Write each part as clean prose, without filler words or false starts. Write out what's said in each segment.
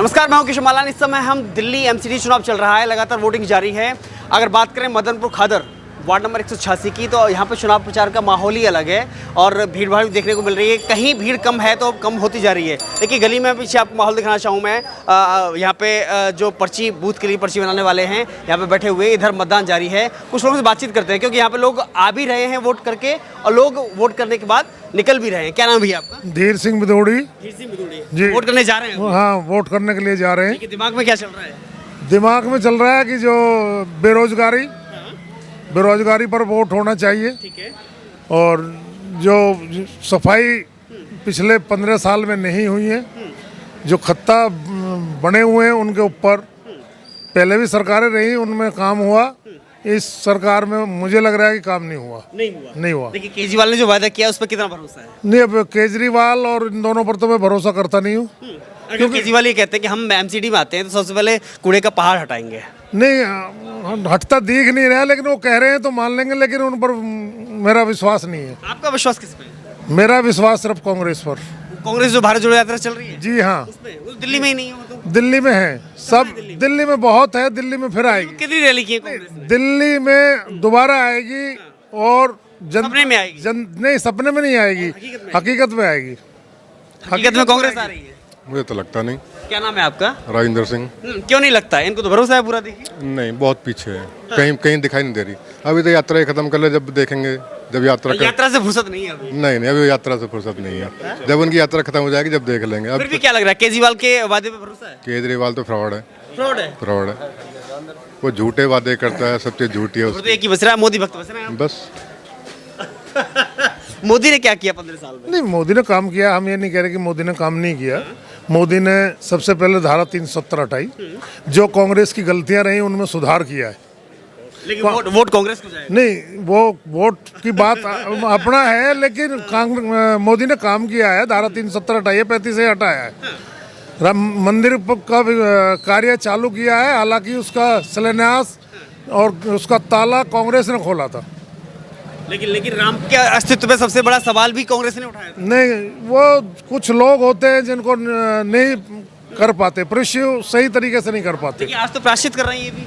नमस्कार, मैं हूं किशोर मालान। इस समय हम दिल्ली एमसीडी चुनाव चल रहा है, लगातार वोटिंग जारी है। अगर बात करें मदनपुर खादर वार्ड नंबर 186 की, तो यहाँ पर चुनाव प्रचार का माहौल ही अलग है और भीड़ भाड़ भी देखने को मिल रही है। कहीं भीड़ कम है तो कम होती जा रही है। देखिए, गली में पीछे आपको माहौल दिखाना चाहूँ मैं। यहाँ पे जो पर्ची बूथ के लिए पर्ची बनाने वाले हैं यहाँ पे बैठे हुए, इधर मतदान जारी है। कुछ लोगों से बातचीत करते हैं क्योंकि यहाँ पे लोग आ भी रहे हैं वोट करके और लोग वोट करने के बाद निकल भी रहे हैं। क्या नाम भैया आपका? धीर सिंह बिदौड़ी जी। वोट करने जा रहे हैं? हाँ, वोट करने के लिए जा रहे हैं। दिमाग में क्या चल रहा है? दिमाग में चल रहा है कि जो बेरोजगारी पर वोट होना चाहिए। ठीक है। और जो सफाई पिछले 15 साल में नहीं हुई है, जो खत्ता बने हुए हैं उनके ऊपर पहले भी सरकारें रही, उनमें काम हुआ। इस सरकार में मुझे लग रहा है कि काम नहीं हुआ। देखिए, केजरीवाल ने जो वादा किया उस पर कितना भरोसा है? नहीं, अब केजरीवाल और इन दोनों पर तो मैं भरोसा करता नहीं हूँ। क्योंकि केजरीवाल ये कहते हैं कि हम एमसीडी में आते हैं तो सबसे पहले कूड़े का पहाड़ हटाएंगे। नहीं, हटता दिख नहीं रहा, लेकिन वो कह रहे हैं तो मान लेंगे, लेकिन उन पर मेरा विश्वास नहीं है। आपका विश्वास किस पे? मेरा विश्वास सिर्फ कांग्रेस पर। कांग्रेस जो भारत जोड़ो यात्रा चल रही है? जी हाँ। उसमें वो दिल्ली में ही नहीं है? वो तो दिल्ली में है, सब दिल्ली में बहुत है, दिल्ली में फिर आएगी। कितनी रैली की है कांग्रेस ने? दिल्ली में दोबारा आएगी और सपने में आएगी? नहीं, सपने में नहीं आएगी, हकीकत में आएगी। हकीकत में कांग्रेस आ रही है? मुझे तो लगता नहीं। क्या नाम है आपका? राजेंद्र सिंह। क्यों नहीं लगता है? इनको तो भरोसा है पूरा। देखिए, नहीं, बहुत पीछे है, कहीं दिखाई नहीं दे रही। अभी तो यात्रा ही खत्म कर ले, जब देखेंगे, जब यात्रा से फुर्सत नहीं है अभी। नहीं, अभी यात्रा से फुर्सत नहीं है। जब उनकी यात्रा खत्म हो जाएगी, जब देख लेंगे। अब फिर भी क्या लग रहा है, केजरीवाल के वादे पे भरोसा है? केजरीवाल तो फ्रॉड है। फ्रॉड है। वो झूठे वादे करता है, सब चीज झूठी है तो एक ही बस रहा है, मोदी भक्त बस रहे हैं। बस। मोदी ने क्या किया 15 साल में? नहीं, मोदी ने काम किया, हम ये नहीं कह रहे कि मोदी ने काम नहीं किया। मोदी ने सबसे पहले धारा 370 हटाई, जो कांग्रेस की गलतियां रही उनमें सुधार किया है। लेकिन वोट कांग्रेस को जाएगा? नहीं, वो वोट की बात अपना है, लेकिन मोदी ने काम किया है। धारा 370 हटाई है, 35 से हटाया है। राम मंदिर का कार्य चालू किया है, हालांकि उसका शिलान्यास और उसका ताला कांग्रेस ने खोला था। लेकिन राम के अस्तित्व पे सबसे बड़ा सवाल भी कांग्रेस ने उठाया था। नहीं, वो कुछ लोग होते हैं जिनको नहीं कर पाते, प्रश्यू सही तरीके से नहीं कर पाते। लेकिन आज तो प्रायश्चित कर रहे हैं ये भी,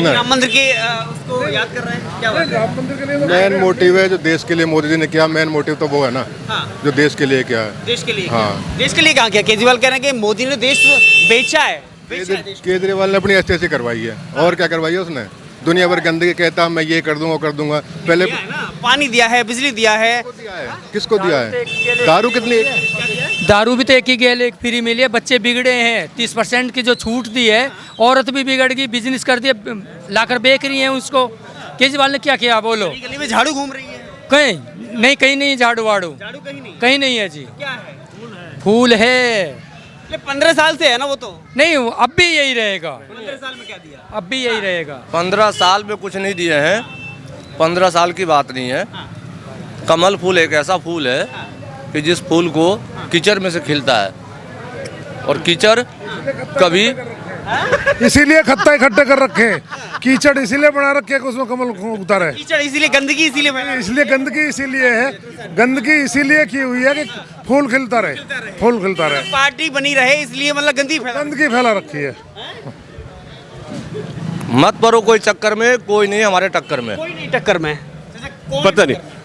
राम मंदिर के उसको याद कर रहे हैं। क्या बात है? राम मंदिर के लिए मेन मोटिव है जो देश के लिए मोदी जी ने किया, मेन मोटिव तो वो है ना। हाँ। जो देश के लिए क्या है। देश के लिए? हाँ। देश के लिए कहाँ किया? केजरीवाल कह रहे हैं कि मोदी ने देश बेचा है। केजरीवाल ने अपनी एसटीसी करवाई है, और क्या करवाई है उसने? दुनिया भर गंदगी कहता मैं ये कर दूंगा, वो कर दूंगा। पहले पानी दिया है, बिजली दिया है। किसको दिया है? दारू कितनी? दारू भी तो एक ही गेल एक फ्री मिली है। बच्चे बिगड़े हैं, 30% की जो छूट दी है। औरत भी बिगड़ गई, बिजनेस कर दिया, लाकर बेच रही है उसको। केजरीवाल ने क्या किया बोलो? गली में झाड़ू घूम रही है। कहीं नहीं झाड़ू वाड़ू, कहीं नहीं है जी। क्या है? फूल है। 15 साल से है ना वो तो। नहीं, अब भी यही रहेगा। 15 साल में क्या दिया? अब भी यही रहेगा। 15 साल में कुछ नहीं दिए हैं। 15 साल की बात नहीं है। कमल फूल एक ऐसा फूल है कि जिस फूल को कीचड़ में से खिलता है, और कीचड़ कभी इसीलिए खत्ता इकट्ठे कर रखे हैं, कीचड़ इसीलिए बना रखे हैं कि उसमें कमल उतारा है। कीचड़ इसीलिए, गंदगी इसीलिए गंदगी इसीलिए है, गंदगी इसीलिए की हुई है कि फूल खिलता रहे। पार्टी बनी रहे इसलिए, मतलब गंदगी फैला रखी है। मत पड़ो कोई चक्कर में, कोई नहीं हमारे टक्कर में। कोई नहीं टक्कर में।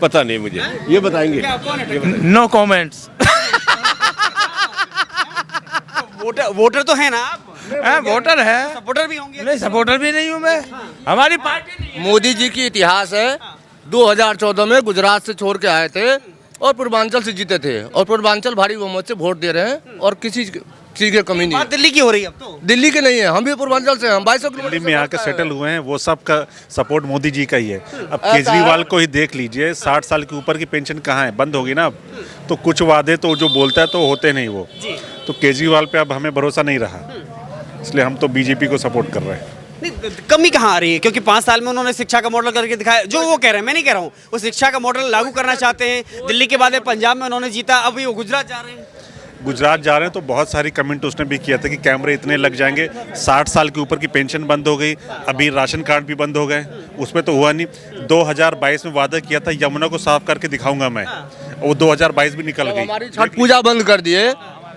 पता नहीं मुझे, ये बताएंगे। No comments. वोटर तो है ना आप? वोटर है, सपोर्टर भी होंगे? नहीं, सपोर्टर भी नहीं हूँ मैं। हमारी पार्टी नहीं है। मोदी जी की इतिहास है। 2014 में गुजरात से छोड़ के आए थे और पूर्वांचल से जीते थे, और पूर्वांचल भारी बहुमत से वोट दे रहे हैं, और किसी चीज की कमी नहीं है। दिल्ली की हो रही है अब तो। दिल्ली के नहीं है, हम भी पूर्वांचल से हैं। हम 2200 दिल्ली में आके सेटल हुए हैं, वो सब का सपोर्ट मोदी जी का ही है। अब केजरीवाल को ही देख लीजिए, 60 साल के ऊपर की पेंशन कहाँ है? बंद होगी ना अब। तो कुछ वादे तो जो बोलता है तो होते नहीं वो। तो केजरीवाल पे अब हमें भरोसा नहीं रहा, इसलिए हम तो बीजेपी को सपोर्ट कर रहे हैं। नहीं, कमी कहाँ आ रही है? क्योंकि 5 साल में उन्होंने शिक्षा का मॉडल करके दिखाया, जो वो कह रहे हैं, मैं नहीं कह रहा हूँ। वो शिक्षा का मॉडल लागू करना चाहते हैं। दिल्ली के बाद पंजाब में उन्होंने जीता, अभी वो गुजरात जा रहे हैं। गुजरात जा रहे हैं तो बहुत सारी कमेंट उसने भी किया था कि कैमरे इतने लग जाएंगे, 60 साल के ऊपर की पेंशन बंद हो गई, अभी राशन कार्ड भी बंद हो गए, उसमें तो हुआ नहीं। 2022 में वादा किया था यमुना को साफ करके दिखाऊंगा मैं, वो 2022 भी निकल गई। हमारी छठ पूजा बंद कर दिए,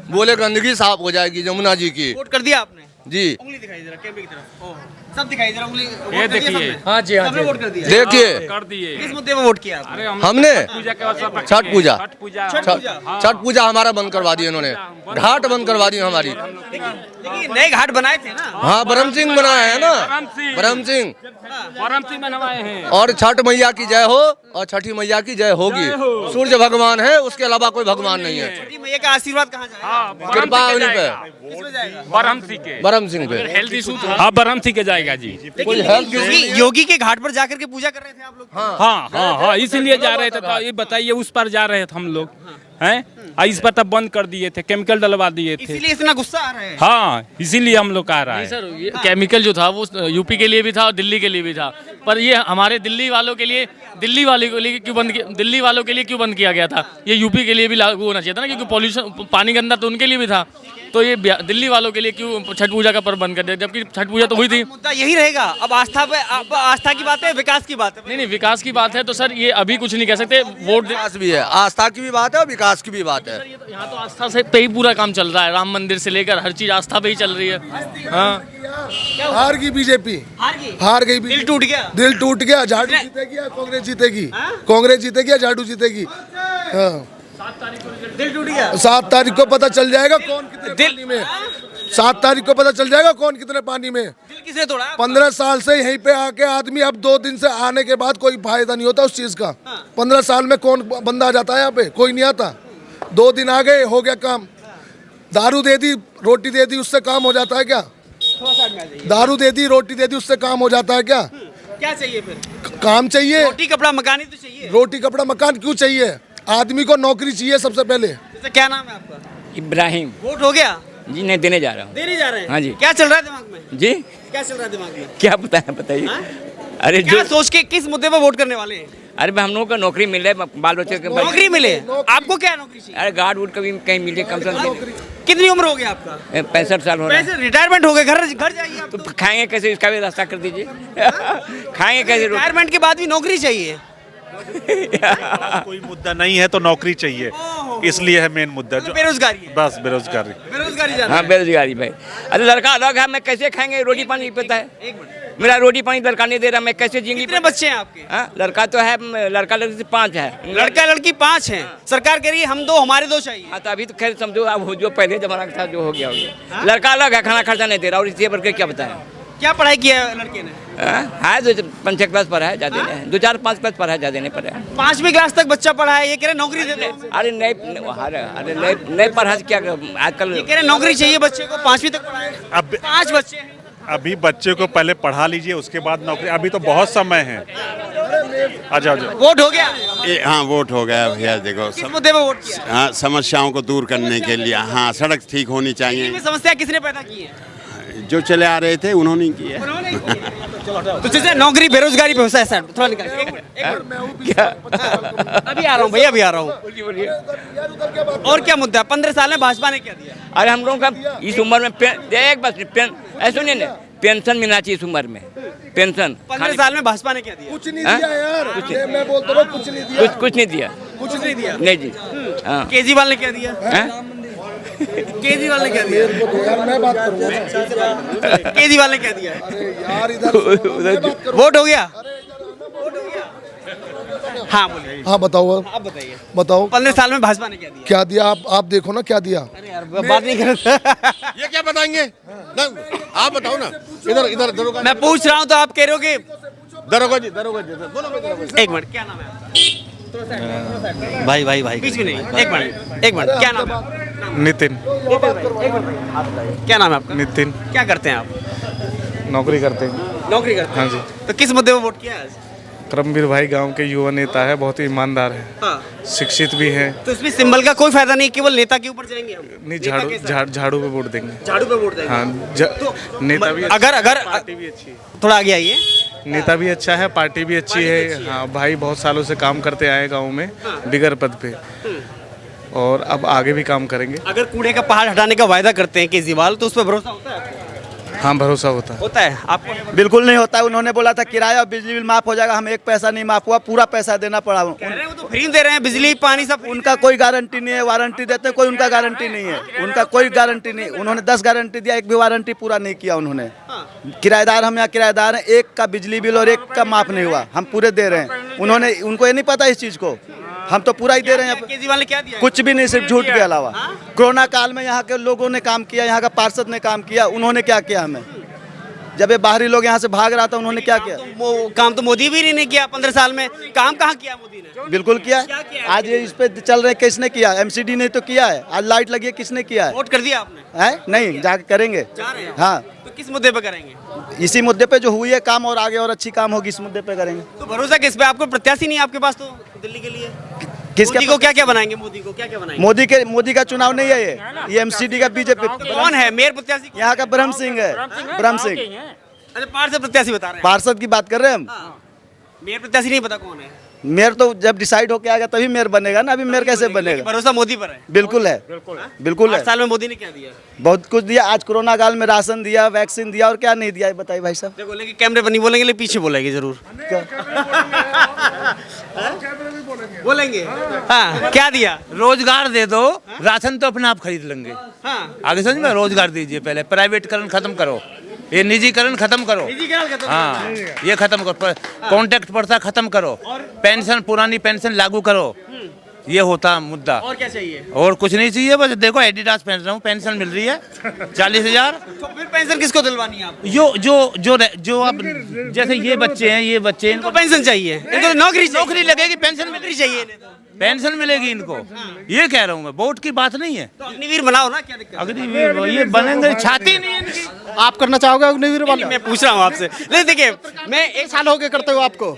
बोले गंदगी साफ हो जाएगी जमुना जी की। वोट कर दिया आपने? जी उंगली दिखाई जरा कैमरे की तरफ। ओह, सब दिखाई जरा उंगली। ये वोट कर दिया देखिए। सबने? हाँ जी, हाँ सबने जी। वोट कर दिया। देखिए कर दिए। किस मुद्दे पे वोट किया आपने? अरे हमने पूजा के बाद सब छठ पूजा छठ पूजा छठ छठ पूजा। छठ पूजा हमारा बंद करवा दी इन्होंने, घाट बंद करवा दी हमारी। देखिए नए घाट बनाए थे ना। हाँ ब्रह्म सिंह बनाए हैं ना, ब्रह्म ब्रह्म सिंह। सिंह। वाराणसी में नवाए हैं। और छठ मैया की जय हो और छठी मैया की जय होगी। सूर्य भगवान है, उसके अलावा कोई भगवान नहीं है। छठी मैया का आशीर्वाद कहाँ जाएगा? हाँ, कृपा उन्हीं पे, किसमें जाएगा? वाराणसी के ब्रह्म सिंह पे। Health issue. हाँ, वाराणसी के जाएगा जी। कोई हेल्थ योगी के घाट पर जाकर के पूजा कर रहे थे आप लोग? हाँ हाँ हाँ, इसीलिए जा रहे थे। तो ये बताइए, उस पर जा रहे थे हम लोग हैं, इस पर तब बंद कर दिए थे, केमिकल डलवा दिए थे। इसीलिए इतना गुस्सा आ रहा है। हाँ, इसीलिए हम लोग आ रहा है। सर ये केमिकल जो था वो यूपी के लिए भी था और दिल्ली के लिए भी था, पर ये हमारे दिल्ली वालों के लिए, दिल्ली वालों के लिए क्यों बंद किया, दिल्ली वालों के लिए क्यों बंद किया गया था? ये यूपी के लिए भी लागू होना चाहिए था ना, क्योंकि पॉल्यूशन, पानी गंदा तो उनके लिए भी था। तो ये दिल्ली वालों के लिए क्यों छठ पूजा का पर्व बंद कर दिया, जबकि छठ पूजा तो हुई थी। मुद्दा यही रहेगा। अब आस्था पे, अब आस्था की बात है, विकास की बात है। नहीं नहीं, विकास की बात है तो सर ये अभी कुछ नहीं कह सकते। वोट विकास भी है, आस्था की भी बात है और विकास की भी बात है। यहाँ तो आस्था से पे ही पूरा काम चल रहा है, राम मंदिर से लेकर हर चीज आस्था पे ही चल रही है। हाँ, हार गई बीजेपी, हार गई, हार गई दिल टूट गया। दिल टूट गया। झाड़ू जीतेगी या कांग्रेस जीतेगी? कांग्रेस जीतेगी या झाड़ू जीतेगी? हाँ, दिल टूट गया। 7 तारीख को पता चल जाएगा कौन कितने पानी में। 7 तारीख को पता चल जाएगा कौन कितने पानी में। दिल किसने तोड़ा? 15 साल से यहीं पे आके आदमी, अब 2 दिन से आने के बाद कोई फायदा नहीं होता उस चीज का। 15 साल में कौन बंदा आ जाता है यहाँ पे? कोई नहीं आता। 2 दिन आ गए, हो गया काम। दारू दे दी, रोटी दे दी, उससे काम हो जाता है क्या? दारू दे दी, रोटी दे दी, उससे काम हो जाता है क्या? क्या चाहिए फिर? काम चाहिए। रोटी कपड़ा मकान ही तो चाहिए। रोटी कपड़ा मकान क्यों चाहिए? आदमी को नौकरी चाहिए सबसे पहले। जैसे क्या नाम है आपका? इब्राहिम वोट हो गया? जी, नहीं देने जा रहा हूँ। देने जा रहे हैं? हाँ जी। क्या चल रहा है दिमाग में? जी, क्या चल रहा है दिमाग में? क्या पता है, बताइए। हाँ? अरे क्या जो, सोच के किस मुद्दे पे वोट करने वाले हैं? अरे भाई हम लोगों को नौकरी मिल रहा है, बाल बच्चे के नौकरी मिले? आपको क्या नौकरी चाहिए? अरे गार्ड वुड कभी कहीं मिले, कम से कम कितनी उम्र हो गई आपका? 65 साल हो रहा है। वैसे रिटायरमेंट हो गए, घर घर जाइए आप। तो खाएंगे कैसे, इसका भी रास्ता कर दीजिए। खाएंगे कैसे? रिटायरमेंट के बाद भी नौकरी चाहिए। कोई मुद्दा नहीं है तो नौकरी चाहिए, इसलिए है मेन मुद्दा जो बेरोजगारी है। बस बेरोजगारी। बेरोजगारी ज्यादा हाँ, है। बेरोजगारी भाई। अरे लड़का अलग है, मैं कैसे खाएंगे? रोटी पानी पता है, एक मिनट, मेरा रोटी पानी लड़का नहीं दे रहा, मैं कैसे जिंदगी? कितने बच्चे हैं आपके? हाँ, लड़का तो है, लड़का लड़की से 5 है। लड़का लड़की 5 हैं। सरकार कह रही है हम 2, हमारे 2 चाहिए। हाँ, तो अभी तो खैर समझो, अब जो पहले जमाना था जो हो गया हो गया। लड़का अलग है, खाना खर्चा नहीं दे रहा, और इससे बढ़ के क्या बताएं? क्या पढ़ाई किया है लड़के ने? है 5-6 क्लास पर है, ज़्यादा नहीं, 2-4-5 क्लास पर है, ज़्यादा नहीं पर है। 5वीं क्लास तक बच्चा पढ़ा है, ये कह रहे नौकरी दे दो। अरे नहीं पढ़ा क्या आजकल? ये कह रहे नौकरी चाहिए बच्चे को, 5वीं तक पढ़ाए। अब 5 बच्चे हैं। अभी बच्चे को पहले पढ़ा लीजिए, उसके बाद नौकरी, अभी तो बहुत समय है। आजा आजा। वोट हो गया? हाँ, वोट हो गया भैया। देखो किस मुद्दे पे वोट किया? हाँ, समस्याओं को दूर करने के लिए। हाँ, सड़क ठीक होनी चाहिए। में समस्या किसने पैदा की है? जो चले आ रहे थे उन्होंने किया। उन्होंने की है। तो जैसे नौकरी बेरोजगारी पे होता है सर, थोड़ा निकाल एक मिनट। क्या? अभी आ रहा हूँ भैया, अभी आ रहा हूँ। और क्या मुद्दा? 15 साल में भाजपा ने क्या दिया? अरे हम लोगों का इस उम्र में एक बस ऐसा नहीं ना, पेंशन मिलना चाहिए इस उम्र में, पेंशन। 15 साल में भाजपा ने क्या दिया? कुछ नहीं दिया यार, ये मैं बोलता हूँ, कुछ नहीं दिया। कुछ नहीं दिया। कुछ नहीं दिया। नहीं जी। हाँ, केजरीवाल ने क्या दिया? केजरीवाल ने क्या दिया? यार मैं बात करूँगा। केजरीवाल ने क्या दिया? यार इधर वोट हो गया? हाँ बोलिए। हाँ बताओ, आप बताइए। बताओ 15 साल में भाजपा ने क्या दिया? क्या दिया? आप देखो ना क्या दिया। अरे यार बात नहीं कर रहा। ये क्या बताएंगे? आप बताओ ना। इधर इधर दरोगा, मैं पूछ रहा हूँ तो आप कह रहे हो कि दरोगा जी, दरोगा जी, बोलो। एक मिनट, क्या नाम है आपका? भाई बीच में नहीं, एक मिनट, क्या नाम है? नितिन। क्या नाम है आपका? नितिन। क्या करते हैं आप? नौकरी करते हैं। नौकरी करते हैं। हाँ जी। तो किस मुद्दे पे वोट किया आज? करमवीर भाई गांव के युवा नेता है, बहुत ही ईमानदार है, हाँ। शिक्षित भी है। तो इसमें सिंबल का कोई फायदा नहीं, केवल नेता के ऊपर जाएंगे हम। नहीं, नेता कैसा है? झाड़ू पे वोट देंगे। झाड़ू पे वोट देंगे। हाँ, तो नेता भी अगर पार्टी भी अच्छी है। थोड़ा आगे आइए। नेता भी अच्छा है, पार्टी भी अच्छी है। हाँ, भाई बहुत सालों से काम करते आए गांव में, बिगर पद पे, और अब आगे भी काम करेंगे। अगर कूड़े का पहाड़ हटाने का वायदा करते हैं केजरीवाल, तो उस पर भरोसा होता है आपको? हाँ भरोसा होता है। होता है आपको? बिल्कुल नहीं होता है। उन्होंने बोला था किराया और बिजली बिल माफ हो जाएगा, हम एक पैसा नहीं माफ हुआ, पूरा पैसा देना पड़ा। कह रहे हैं वो तो फ्री दे रहे हैं, बिजली पानी सब। उनका कोई गारंटी नहीं है, वारंटी देते कोई उनका गारंटी नहीं है, उनका कोई गारंटी नहीं। उन्होंने 10 गारंटी दिया, एक भी वारंटी पूरा नहीं किया उन्होंने। किराएदार, हम यहाँ किराएदार हैं, एक का बिजली बिल और एक का माफ नहीं हुआ, हम पूरे दे रहे हैं। उन्होंने, उनको ये नहीं पता इस चीज़ को, हम तो पूरा ही दे रहे हैं। केजरीवाल ने क्या दिया? कुछ भी नहीं, सिर्फ झूठ के अलावा। कोरोना काल में यहाँ के लोगों ने काम किया, यहाँ का पार्षद ने काम किया, उन्होंने क्या किया हमें? जब ये बाहरी लोग यहाँ से भाग रहा था, उन्होंने क्या किया? काम तो मोदी भी नहीं किया 15 साल में। काम कहाँ किया मोदी ने? बिल्कुल किया। आज ये इस पे चल रहे, किसने किया? एमसीडी ने तो किया है। आज लाइट लगी है, किसने किया है? वोट कर दिया आपने? है नहीं, जाके करेंगे। हाँ, तो किस मुद्दे पे करेंगे? इसी मुद्दे पे जो हुई है काम, और आगे और अच्छी काम होगी इस मुद्दे पे करेंगे। तो भरोसा किस पे? आपको प्रत्याशी नहीं है आपके पास तो दिल्ली के लिए? मोदी को क्या क्या बनाएंगे? मोदी को क्या क्या बनाएंगे? मोदी का चुनाव नहीं है ये एमसीडी का, बीजेपी। कौन है मेयर प्रत्याशी? यहाँ का ब्रह्म सिंह है, ब्रह्म सिंह। अच्छा, पार्षद प्रत्याशी बता रहे हैं? पार्षद की बात कर रहे हैं हम। मेयर प्रत्याशी नहीं पता कौन है? मेयर तो जब डिसाइड होके आएगा तभी मेयर बनेगा ना, अभी मेयर कैसे बनेगा? भरोसा मोदी पर है? बिल्कुल है, बिल्कुल है। 8 साल में मोदी ने क्या दिया? बहुत कुछ दिया। आज कोरोना काल में राशन दिया, वैक्सीन दिया, और क्या नहीं दिया बताइए भाई साहब? देखो, लेकिन कैमरे पर नहीं बोलेंगे, लेकिन पीछे बोलेंगे जरूर। बोलेंगे। हाँ, क्या दिया? रोजगार दे दो, राशन तो अपने आप खरीद लेंगे। हाँ, आगे समझ में, रोजगार दीजिए, पहले प्राइवेटकरण खत्म करो, ये निजीकरण खत्म करो। हाँ, ये खत्म करो, कॉन्ट्रैक्ट प्रथा खत्म करो, पेंशन, पुरानी पेंशन लागू करो। ये होता मुद्दा। और क्या चाहिए? और कुछ नहीं चाहिए, बस देखो एडिडास पहन रहा हूँ, पेंशन मिल रही है 40,000। तो फिर पेंशन किसको दिलवानी है आप? जो अब जैसे ये बच्चे हैं, ये बच्चे, इनको पेंशन चाहिए, इनको नौकरी लगेगी, पेंशन मिल रही चाहिए, पेंशन मिलेगी इनको। ये कह रहा हूँ मैं, वोट की बात नहीं है। तो अग्निवीर बनाओ ना, क्या दिक्कत? अग्निवीर ये बनेंगे, छाती नहीं है इनकी। आप करना चाहोगे अग्निवीर वाला? मैं पूछ रहा हूँ आपसे। नहीं, देखिए, मैं 1 साल हो गए करते हो आपको।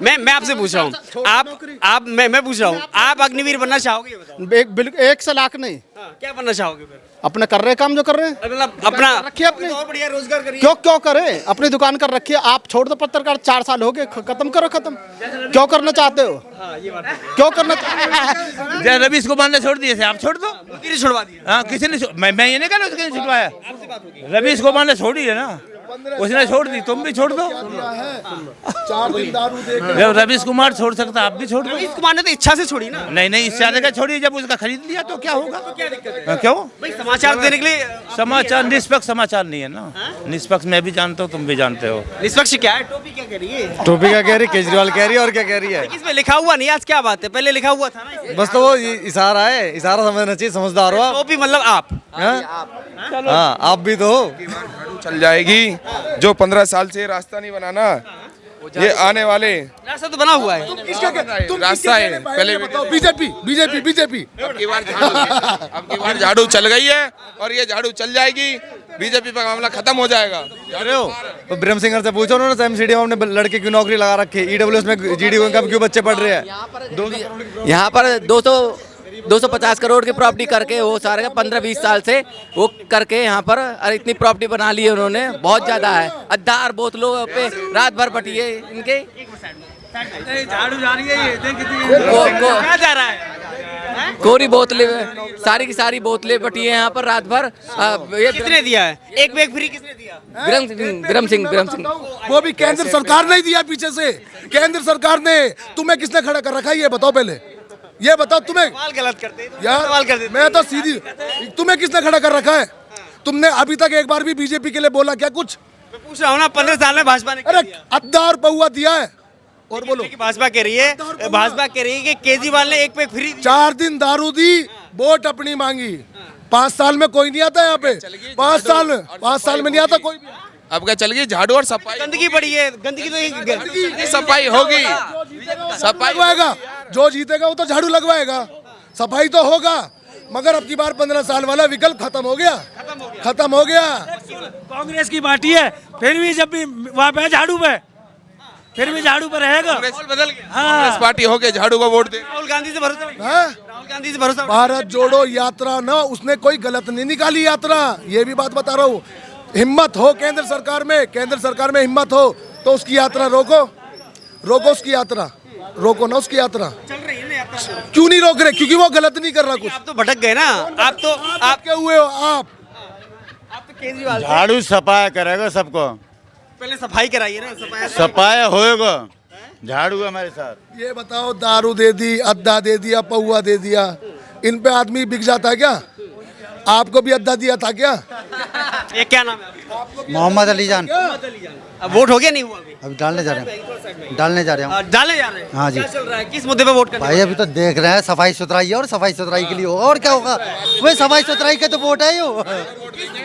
मैं आपसे पूछ रहा हूँ, आप मैं पूछ रहा हूँ, आप अग्निवीर बनना चाहोगे? ये बताओ। बिल्कुल 1 से लाख नहीं। क्या बनना चाहोगे फिर? अपने कर रहे काम जो कर रहे हैं, मतलब अपना रखिए अपने। और बढ़िया रोजगार करिए। क्यों करें? अपनी दुकान कर रखिए। आप छोड़ दो पत्रकार, 4 साल हो गए, खत्म करो, खत्म। क्यों करना चाहते हो? क्यों करना चाहते हो? रवीश कुमार ने छोड़ दिए थे, आप छोड़ दो। किसी छुड़वा दिया? हाँ, किसी ने मैं ये नहीं कह रहा किसी ने छुड़वाया, रवीश कुमार ने छोड़ी है ना, उसने छोड़ दी, तुम भी छोड़ दो। 4 दिन दारू देकर जब रवीश कुमार छोड़ सकता, आप भी छोड़ दो। रवीश कुमार ने तो इच्छा से छोड़ी ना। नहीं, इस चारे का छोड़ी, जब उसका खरीद लिया तो क्या होगा? क्यों? भाई, समाचार देने के लिए। समाचार निष्पक्ष समाचार नहीं है ना। निष्पक्ष मैं भी जानता हूँ, तुम भी जानते हो। निष्पक्ष क्या है? टोपी क्या कह रही है? टोपी क्या कह रही, केजरीवाल कह रही है, और क्या कह रही है? इसमें लिखा हुआ नहीं, आज क्या बात है? पहले लिखा हुआ था ना। बस तो वो इशारा है, इशारा समझना चाहिए, समझदार हो आप। टोपी मतलब आप? हाँ, आप भी तो हो। चल जाएगी। जो 15 साल से रास्ता नहीं बनाना, ये आने वाले रास्ता तो बना हुआ है। रास्ता है। पहले बीजेपी अब की बार झाड़ू चल गई है, और ये झाड़ू चल जाएगी, बीजेपी का मामला खत्म हो जाएगा। अरे हो तो ब्रह्म सिंह से पूछो ना, एमसीडी में हमने लड़के की नौकरी लगा रखी है, ईडब्ल्यूएस में जीडी इनकम क्यों बच्चे पढ़ रहे हैं? यहाँ पर 250 करोड़ की प्रॉपर्टी करके वो सारे 15-20 साल से वो करके यहाँ पर अरे इतनी प्रॉपर्टी बना ली है उन्होंने, बहुत ज्यादा है। अद्धार बोतलों पे रात भर बटिए इनके। झाड़ू जा रही है, ये देख क्या जा रहा है? कोरी बोतलें, सारी की सारी बोतलें बटी है यहाँ पर रात भर। ये किसने दिया है? एक बैग फ्री किसने दिया? ब्रह्म सिंह। वो भी केंद्र सरकार ने दिया, पीछे से केंद्र सरकार ने। तुम्हें किसने खड़ा कर रखा है ये बताओ? पहले ये बताओ। तुम्हें सवाल गलत करते यार, मैं तो सीधी, तुम्हें किसने खड़ा कर रखा है? तुमने अभी तक एक बार भी बीजेपी के लिए बोला क्या कुछ? मैं पूछ रहा हूँ ना, 15 साल में भाजपा ने क्या अरे दिया? अद्धा और पौवा दिया है। और बोलो, भाजपा कह रही है कि केजरीवाल ने एक पैक फ्री 4 दिन दारू दी, वोट अपनी मांगी। 5 साल में कोई नहीं आता यहाँ पे। 5 साल में नहीं आता कोई भी। अब क्या चल गई झाड़ू और सफाई? गंदगी पड़ी है, गंदगी तो सफाई होगी, सफाई लगवाएगा। जो जीतेगा वो तो झाड़ू लगवाएगा, सफाई तो होगा। मगर अब की बार 15 साल वाला विकल्प खत्म हो गया। कांग्रेस की पार्टी है, फिर भी जब भी वहाँ पे झाड़ू पे, फिर भी झाड़ू पे रहेगा। बदल गया। कांग्रेस पार्टी हो गए, झाड़ू को वोट दे। राहुल गांधी से भरोसा नहीं? हाँ? राहुल गांधी से भरोसा? भारत जोड़ो यात्रा ना, उसने कोई गलत नहीं निकाली यात्रा, ये भी बात बता रहा हूँ। हिम्मत हो केंद्र सरकार में हिम्मत हो तो उसकी यात्रा रोको उसकी यात्रा, रोको ना उसकी यात्रा। चल रही है ना यात्रा? क्यों नहीं रोक रहे? क्योंकि वो गलत नहीं कर रहा कुछ। आप तो भटक गए ना। आप क्या हुए हो? आप तो केजरीवाल थे। झाड़ू सफाई करेगा सबको, पहले सफाई कराइए ना, सफाई होएगा, झाड़ू हमारे साथ। ये बताओ, दारू दे दी, अद्दा दे दिया, पौआ दे दिया, इन पे आदमी बिक जाता है क्या? आपको भी अद्दा दिया था क्या? ये क्या नाम है आपका? मोहम्मद अली जान। अब वोट हो गया नहीं हुआ अभी? अभी डालने जा रहे हैं, डालने जा रहे हैं। डाले जा रहे हैं? हाँ जी। क्या चल रहा है, किस मुद्दे पे वोट करने? भाई अभी तो देख रहे हैं, सफाई सुथराई है और सफाई सुथराई के लिए होगा, और क्या होगा? वही सफाई सुथराई के तो वोट है यो।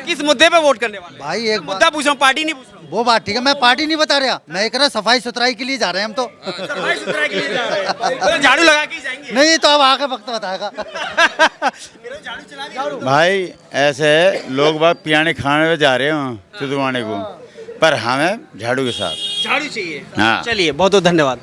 किस मुद्दे पे वोट करने वाले? भाई एक मुद्दा पूछ रहा हूँ, पार्टी नहीं पूछ रहा हूँ। वो बात ठीक है, मैं पार्टी नहीं बता रहा, मैं कह रहा सफाई सुथराई के लिए जा रहे हैं हम तो। सफाई सुथराई के लिए जा रहे हैं। तो झाड़ू लगा के ही जाएंगे? नहीं तो अब आगे वक्त बताएगा। भाई ऐसे लोग बाग पियाने खाने में जा रहे हो चुदवाने को, पर हमें झाड़ू के साथ झाड़ू चाहिए। हाँ। चलिए, बहुत बहुत धन्यवाद।